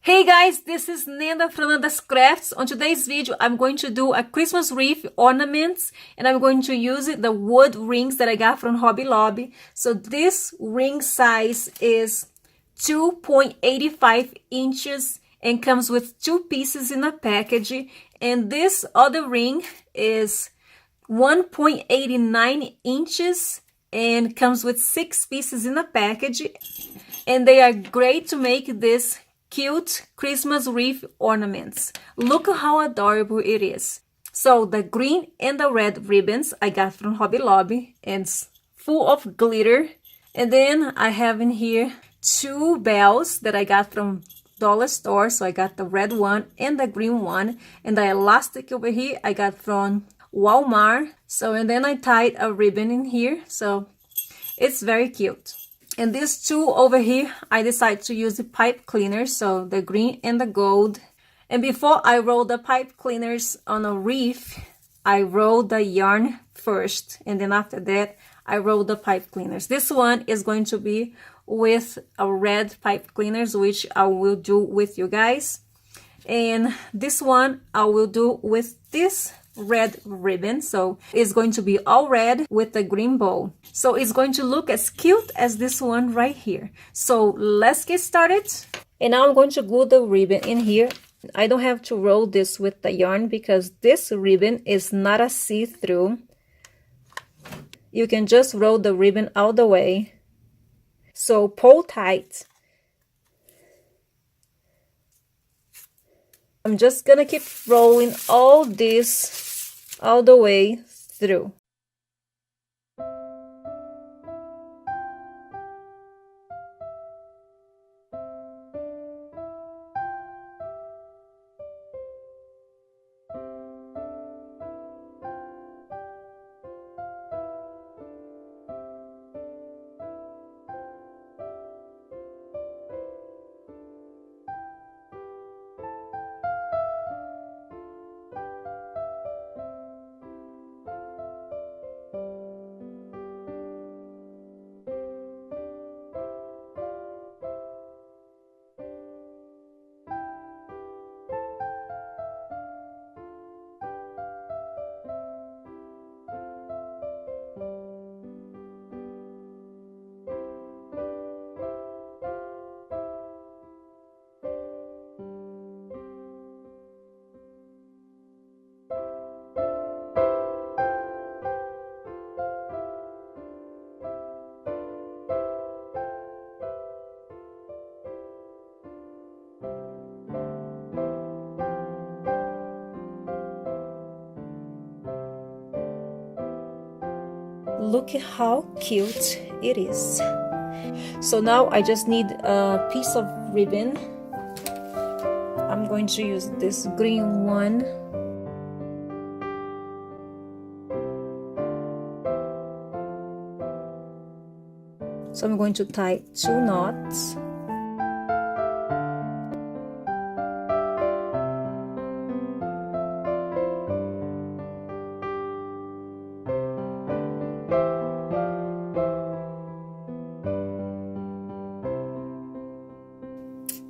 Hey guys, this is Nanda from Nanda's Crafts. On today's video, I'm going to do a Christmas wreath ornaments, and I'm going to use the wood rings that I got from Hobby Lobby. So this ring size is 2.85 inches and comes with two pieces in a package. And this other ring is 1.89 inches and comes with 6 pieces in a package. And they are great to make this cute Christmas wreath ornaments. Look how adorable it is. So the green and the red ribbons I got from Hobby Lobby, and it's full of glitter. And then I have in here 2 bells that I got from dollar store. So I got the red one and the green one, and the elastic over here I got from Walmart. So, and then I tied a ribbon in here, so it's very cute. And these two over here, I decided to use the pipe cleaners, so the green and the gold. And before I roll the pipe cleaners on a wreath, I roll the yarn first, and then after that, I roll the pipe cleaners. This one is going to be with a red pipe cleaners, which I will do with you guys. And this one I will do with this red ribbon, so it's going to be all red with the green bow, so it's going to look as cute as this one right here. So let's get started. And now I'm going to glue the ribbon in here. I don't have to roll this with the yarn because this ribbon is not a see-through. You can just roll the ribbon all the way, so pull tight. I'm just gonna keep rolling all this all the way through. Look at how cute it is. So now I just need a piece of ribbon. I'm going to use this green one. So I'm going to tie 2 knots.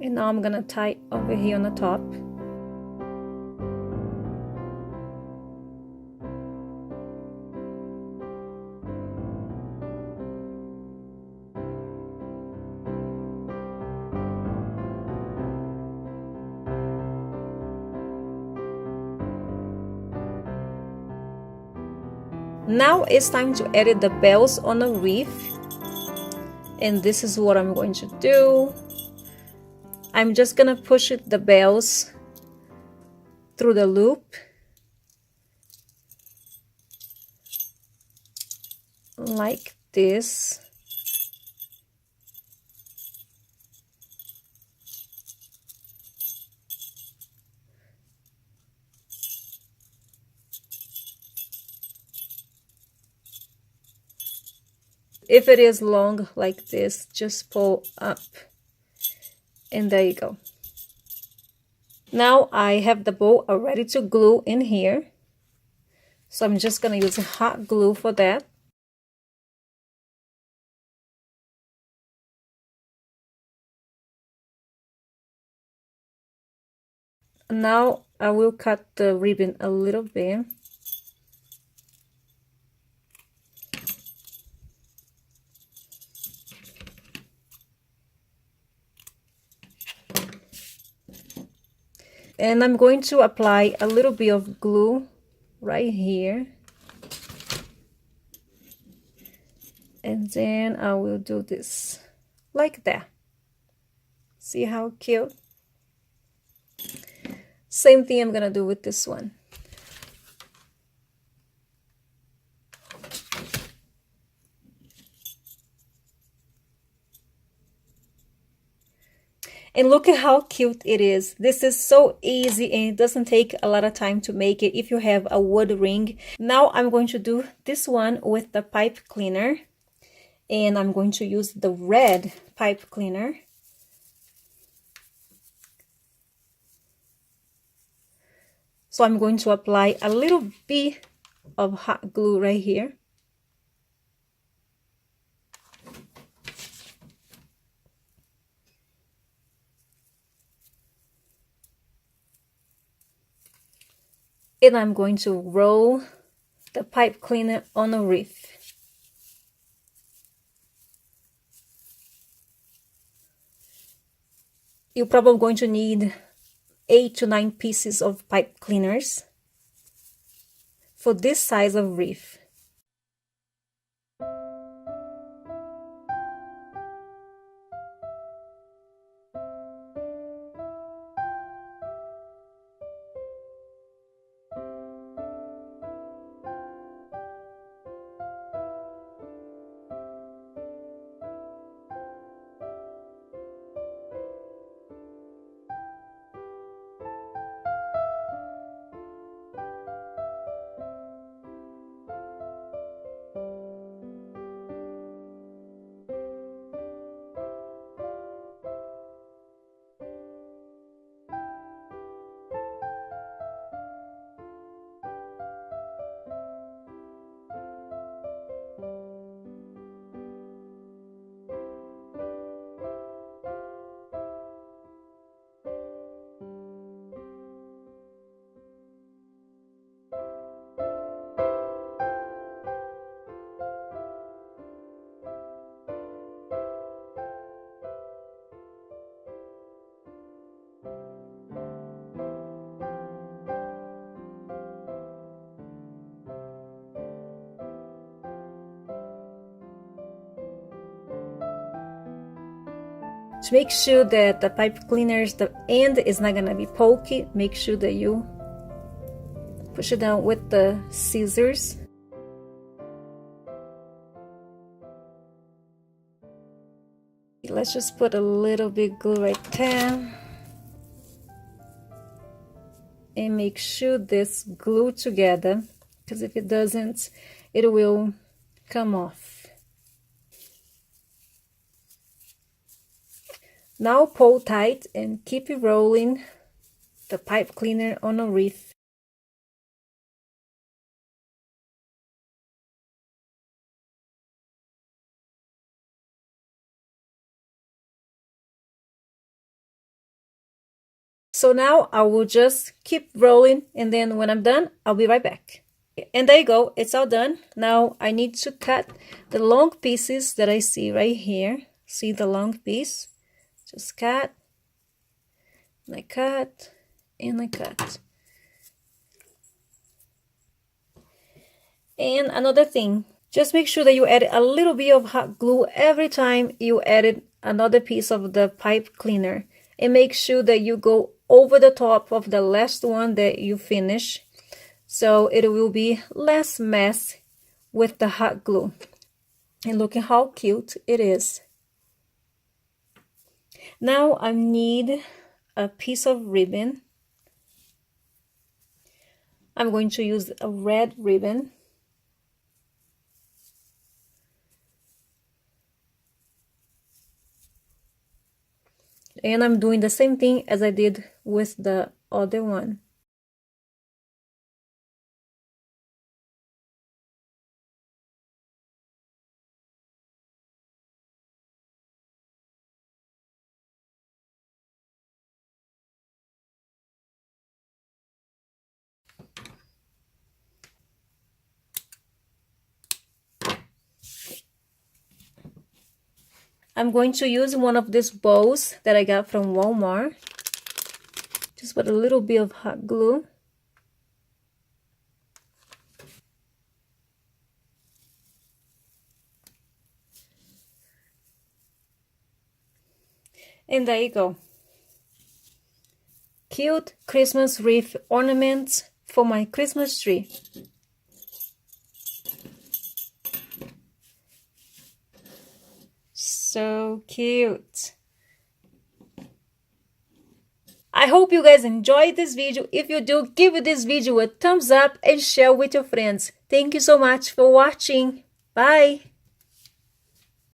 And now I'm gonna tie over here on the top. Now it's time to edit the bells on a wreath, and this is what I'm going to do. I'm just gonna push the bells through the loop like this. If it is long like this, just pull up. And there you go. Now I have the bow ready to glue in here. So I'm just gonna use hot glue for that. Now I will cut the ribbon a little bit. And I'm going to apply a little bit of glue right here. And then I will do this like that. See how cute? Same thing I'm gonna do with this one. And look at how cute it is. This is so easy and it doesn't take a lot of time to make it if you have a wood ring. Now I'm going to do this one with the pipe cleaner. And I'm going to use the red pipe cleaner. So I'm going to apply a little bit of hot glue right here. And I'm going to roll the pipe cleaner on a wreath. You're probably going to need 8 to 9 pieces of pipe cleaners for this size of wreath. To make sure that the pipe cleaners, the end is not gonna be pokey, make sure that you push it down with the scissors. Let's just put a little bit glue right there. And make sure this glue together, because if it doesn't, it will come off. Now pull tight and keep rolling the pipe cleaner on a wreath. So now I will just keep rolling, and then when I'm done, I'll be right back. And there you go, it's all done. Now I need to cut the long pieces that I see right here. See the long piece? Just cut, and I cut, and I cut. And another thing, just make sure that you add a little bit of hot glue every time you added another piece of the pipe cleaner. And make sure that you go over the top of the last one that you finish, so it will be less mess with the hot glue. And look at how cute it is. Now I need a piece of ribbon. I'm going to use a red ribbon. And I'm doing the same thing as I did with the other one. I'm going to use one of these bowls that I got from Walmart. Just put a little bit of hot glue. And there you go. Cute Christmas wreath ornaments for my Christmas tree. So cute. I hope you guys enjoyed this video. If you do, give this video a thumbs up and share with your friends. Thank you so much for watching. Bye.